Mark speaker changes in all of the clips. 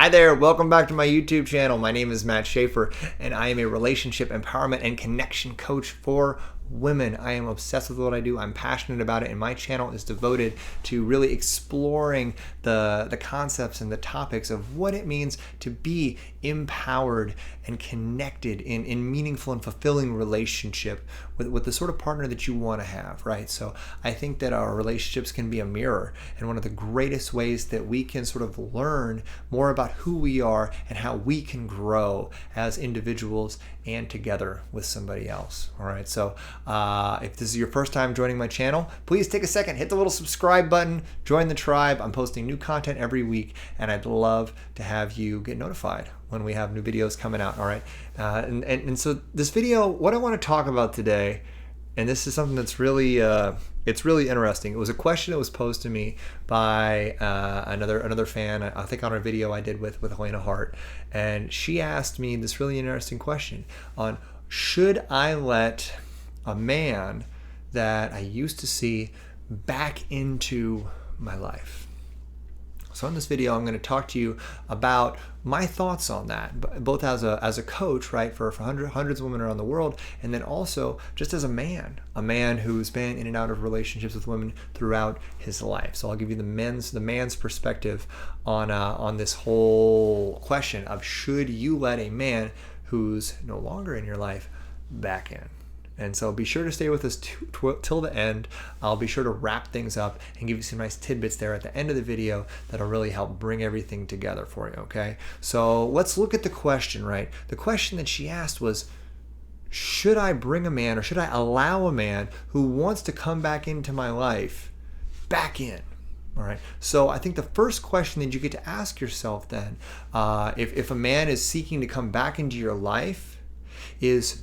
Speaker 1: Hi there, welcome back to my YouTube channel. My name is Matt Schaefer, and I am a relationship empowerment and connection coach for women. I am obsessed with what I do. I'm passionate about it, and my channel is devoted to really exploring the concepts and the topics of what it means to be empowered and connected in meaningful and fulfilling relationship with the sort of partner that you want to have, right? So I think that our relationships can be a mirror, and one of the greatest ways that we can sort of learn more about who we are and how we can grow as individuals and together with somebody else. All right, so if this is your first time joining my channel, please take a second, hit the little subscribe button, join the tribe. I'm posting new content every week, and I'd love to have you get notified when we have new videos coming out. All right, and so this video, what I want to talk about today, and this is something that's really it's really interesting. It was a question that was posed to me by another fan, I think on a video I did with Helena Hart, and she asked me this really interesting question on, should I let a man that I used to see back into my life? So in this video, I'm going to talk to you about my thoughts on that, both as a coach, right, for hundreds of women around the world, and then also just as a man who's been in and out of relationships with women throughout his life. So I'll give you the man's perspective on this whole question of, should you let a man who's no longer in your life back in? And so be sure to stay with us till the end. I'll be sure to wrap things up and give you some nice tidbits there at the end of the video that'll really help bring everything together for you, okay? So let's look at the question, right? The question that she asked was, should I bring a man, or should I allow a man who wants to come back into my life back in? All right. So I think the first question that you get to ask yourself then, if a man is seeking to come back into your life, is,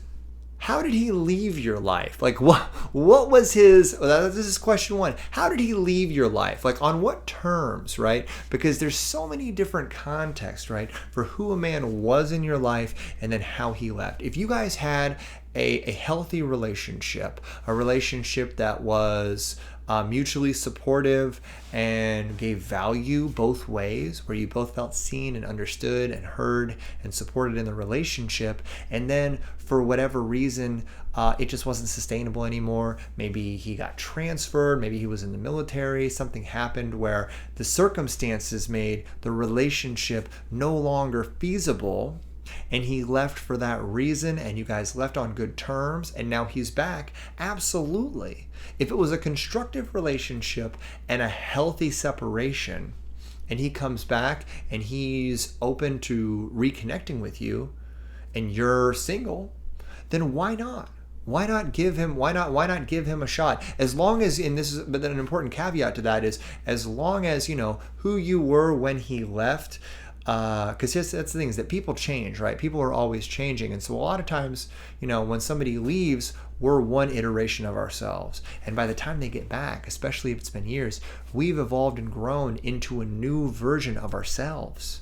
Speaker 1: how did he leave your life? Like, what was his, this is question one. How did he leave your life? Like, on what terms, right? Because there's so many different contexts, right, for who a man was in your life and then how he left. If you guys had a healthy relationship, a relationship that was mutually supportive and gave value both ways, where you both felt seen and understood and heard and supported in the relationship, and then for whatever reason it just wasn't sustainable anymore, maybe he got transferred, maybe he was in the military, something happened where the circumstances made the relationship no longer feasible, and he left for that reason, and you guys left on good terms, and now he's back, absolutely. If it was a constructive relationship and a healthy separation, and he comes back and he's open to reconnecting with you, and you're single, then why not? Why not give him a shot? As long as, but then an important caveat to that is, as long as you know who you were when he left. Because that's the thing, is that people change, right? People are always changing. And so a lot of times, when somebody leaves, we're one iteration of ourselves. And by the time they get back, especially if it's been years, we've evolved and grown into a new version of ourselves.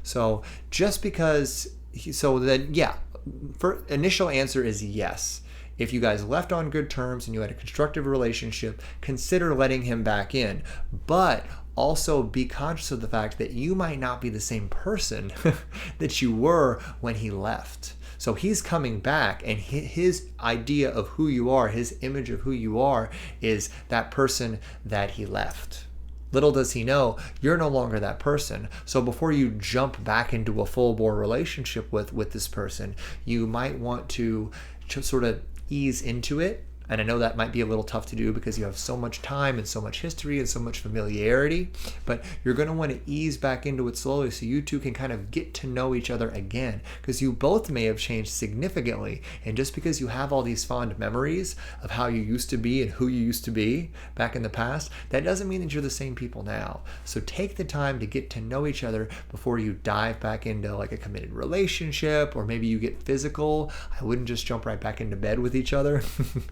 Speaker 1: So just because, for initial answer is yes. If you guys left on good terms and you had a constructive relationship, consider letting him back in. But also be conscious of the fact that you might not be the same person that you were when he left. So he's coming back, and his idea of who you are, his image of who you are, is that person that he left. Little does he know, you're no longer that person. So before you jump back into a full-bore relationship with this person, you might want to sort of ease into it. And I know that might be a little tough to do because you have so much time and so much history and so much familiarity, but you're going to want to ease back into it slowly so you two can kind of get to know each other again, because you both may have changed significantly. And just because you have all these fond memories of how you used to be and who you used to be back in the past, that doesn't mean that you're the same people now. So take the time to get to know each other before you dive back into like a committed relationship, or maybe you get physical. I wouldn't just jump right back into bed with each other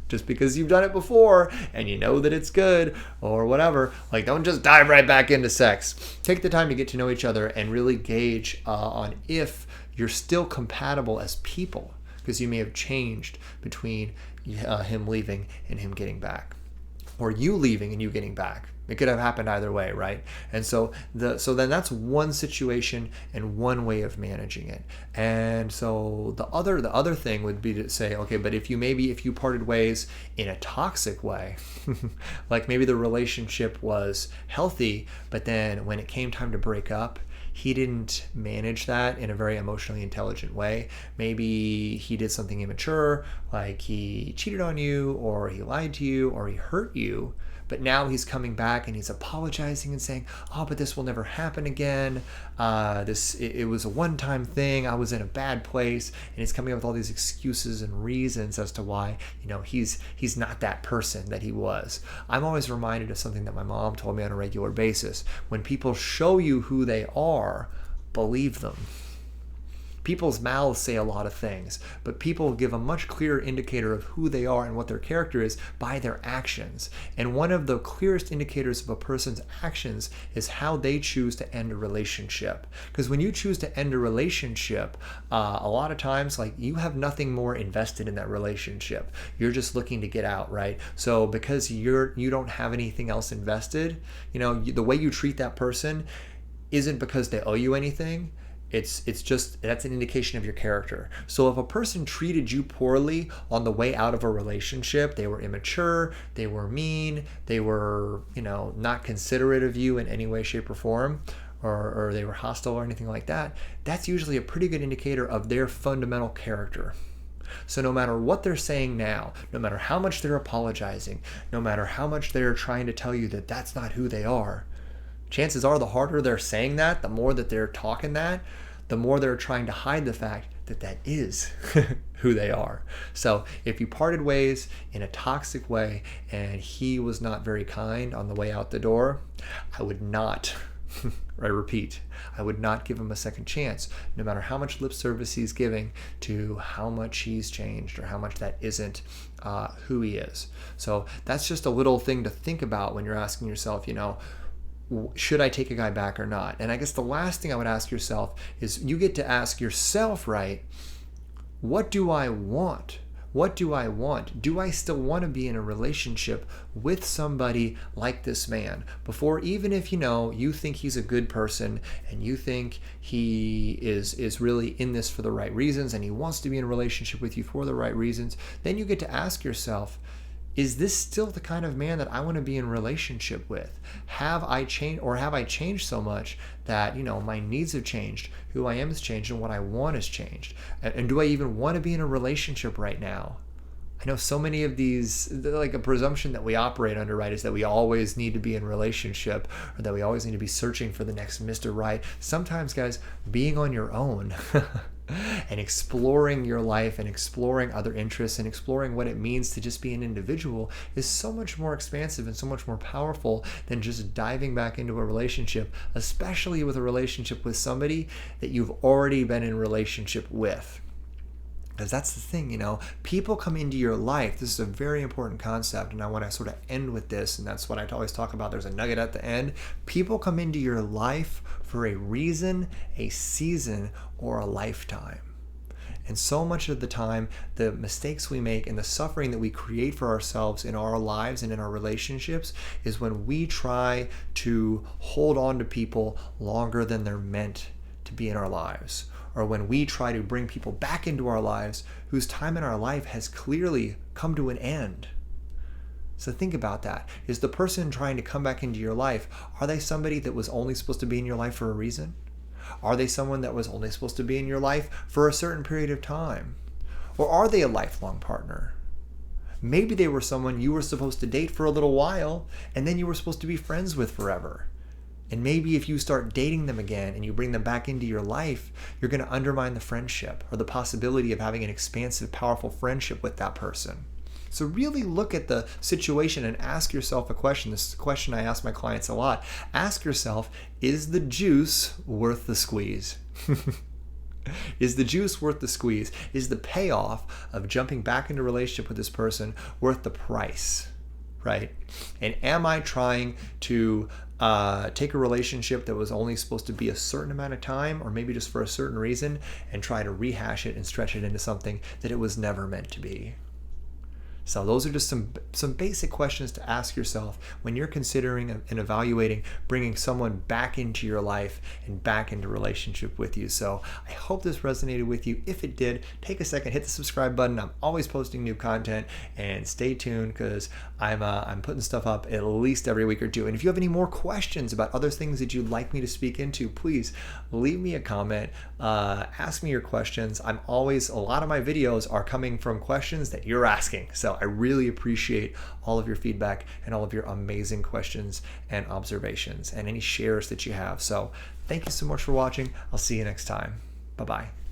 Speaker 1: just because you've done it before and you know that it's good or whatever. Like, don't just dive right back into sex. Take the time to get to know each other and really gauge on if you're still compatible as people, because you may have changed between him leaving and him getting back, or you leaving and you getting back. It could have happened either way, right? And so then that's one situation and one way of managing it. And so the other thing would be to say, okay, but if you parted ways in a toxic way, like maybe the relationship was healthy, but then when it came time to break up, he didn't manage that in a very emotionally intelligent way. Maybe he did something immature, like he cheated on you, or he lied to you, or he hurt you. But now he's coming back and he's apologizing and saying, oh, but this will never happen again. It was a one-time thing. I was in a bad place. And he's coming up with all these excuses and reasons as to why, he's not that person that he was. I'm always reminded of something that my mom told me on a regular basis. When people show you who they are, believe them. People's mouths say a lot of things, but people give a much clearer indicator of who they are and what their character is by their actions. And one of the clearest indicators of a person's actions is how they choose to end a relationship. Because when you choose to end a relationship, a lot of times, like, you have nothing more invested in that relationship. You're just looking to get out, right? So because you don't have anything else invested, the way you treat that person isn't because they owe you anything. It's just, that's an indication of your character. So if a person treated you poorly on the way out of a relationship, they were immature, they were mean, they were, not considerate of you in any way, shape, or form, or they were hostile or anything like that, that's usually a pretty good indicator of their fundamental character. So no matter what they're saying now, no matter how much they're apologizing, no matter how much they're trying to tell you that that's not who they are, chances are the harder they're saying that, the more that they're talking that, the more they're trying to hide the fact that that is who they are. So if you parted ways in a toxic way and he was not very kind on the way out the door, I would not, I repeat, I would not give him a second chance, no matter how much lip service he's giving to how much he's changed or how much that isn't who he is. So that's just a little thing to think about when you're asking yourself, should I take a guy back or not? And I guess the last thing I would ask yourself is, you get to ask yourself, right, what do I want? What do I want? Do I still want to be in a relationship with somebody like this man? Before, even if you think he's a good person and you think he is really in this for the right reasons and he wants to be in a relationship with you for the right reasons, then you get to ask yourself, is this still the kind of man that I want to be in relationship with? Have I changed, or have I changed so much that, my needs have changed, who I am has changed, and what I want has changed? And do I even want to be in a relationship right now? I know so many of these, like, a presumption that we operate under, right, is that we always need to be in a relationship, or that we always need to be searching for the next Mr. Right. Sometimes, guys, being on your own and exploring your life and exploring other interests and exploring what it means to just be an individual is so much more expansive and so much more powerful than just diving back into a relationship, especially with a relationship with somebody that you've already been in a relationship with. Because that's the thing, people come into your life. This is a very important concept, and I want to sort of end with this, and that's what I always talk about. There's a nugget at the end. People come into your life for a reason, a season, or a lifetime. And so much of the time, the mistakes we make and the suffering that we create for ourselves in our lives and in our relationships is when we try to hold on to people longer than they're meant to be in our lives. Or when we try to bring people back into our lives whose time in our life has clearly come to an end. So think about that. Is the person trying to come back into your life, are they somebody that was only supposed to be in your life for a reason? Are they someone that was only supposed to be in your life for a certain period of time? Or are they a lifelong partner? Maybe they were someone you were supposed to date for a little while, and then you were supposed to be friends with forever. And maybe if you start dating them again and you bring them back into your life, you're going to undermine the friendship or the possibility of having an expansive, powerful friendship with that person. So really look at the situation and ask yourself a question. This is a question I ask my clients a lot. Ask yourself, is the juice worth the squeeze? Is the juice worth the squeeze? Is the payoff of jumping back into a relationship with this person worth the price? Right? And am I trying to take a relationship that was only supposed to be a certain amount of time, or maybe just for a certain reason, and try to rehash it and stretch it into something that it was never meant to be? So those are just some basic questions to ask yourself when you're considering and evaluating bringing someone back into your life and back into relationship with you. So I hope this resonated with you. If it did, take a second, hit the subscribe button. I'm always posting new content, and stay tuned because I'm putting stuff up at least every week or two. And if you have any more questions about other things that you'd like me to speak into, please leave me a comment. Ask me your questions. A lot of my videos are coming from questions that you're asking. So I really appreciate all of your feedback and all of your amazing questions and observations and any shares that you have. So thank you so much for watching. I'll see you next time. Bye-bye.